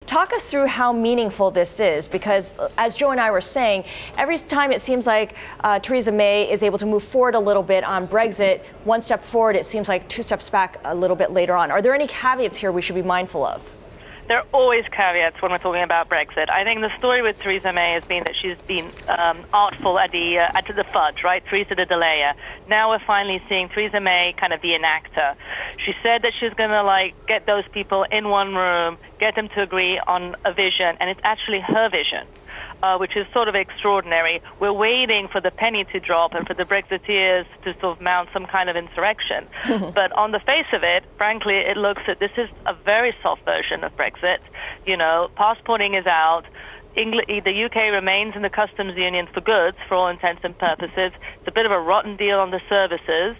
Talk us through how meaningful this is, because as Joe and I were saying, every time it seems like Theresa May is able to move forward a little bit on Brexit, one step forward, it seems like two steps back a little bit later on. Are there any caveats here we should be mindful of? There are always caveats when we're talking about Brexit. I think the story with Theresa May has been that she's been artful at the fudge, right? Theresa the delayer. Now we're finally seeing Theresa May kind of the enactor. She said that she's going to get those people in one room, get them to agree on a vision, and it's actually her vision. Which is sort of extraordinary. We're waiting for the penny to drop and for the Brexiteers to sort of mount some kind of insurrection. But on the face of it, frankly, it looks that this is a very soft version of Brexit. You know, passporting is out. The UK remains in the customs union for goods, for all intents and purposes. It's a bit of a rotten deal on the services.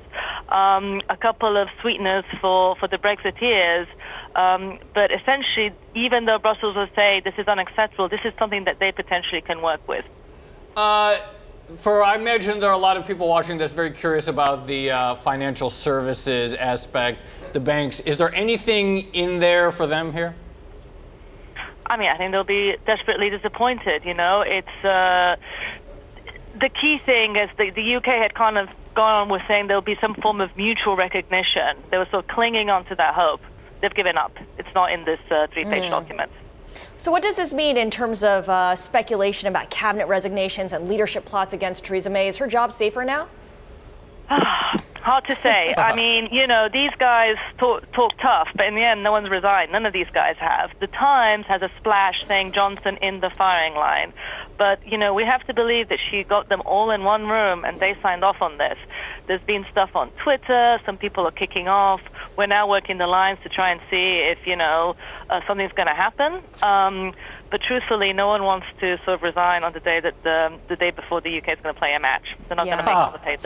A couple of sweeteners for the Brexiteers. But essentially, even though Brussels will say this is unacceptable, this is something that they potentially can work with. I imagine there are a lot of people watching this very curious about the financial services aspect, the banks. Is there anything in there for them here? I mean, I think they'll be desperately disappointed. You know, it's the key thing is the UK had kind of gone on with saying there'll be some form of mutual recognition. They were sort of clinging on to that hope. They've given up. It's not in this three-page document. So what does this mean in terms of speculation about cabinet resignations and leadership plots against Theresa May? Is her job safer now? Hard to say. I mean, you know, these guys talk tough, but in the end, no one's resigned. None of these guys have. The Times has a splash saying Johnson in the firing line. But, you know, we have to believe that she got them all in one room and they signed off on this. There's been stuff on Twitter. Some people are kicking off. We're now working the lines to try and see if, you know, something's going to happen. But truthfully, no one wants to sort of resign on the day that the day before the UK is going to play a match. They're not going to make all the papers.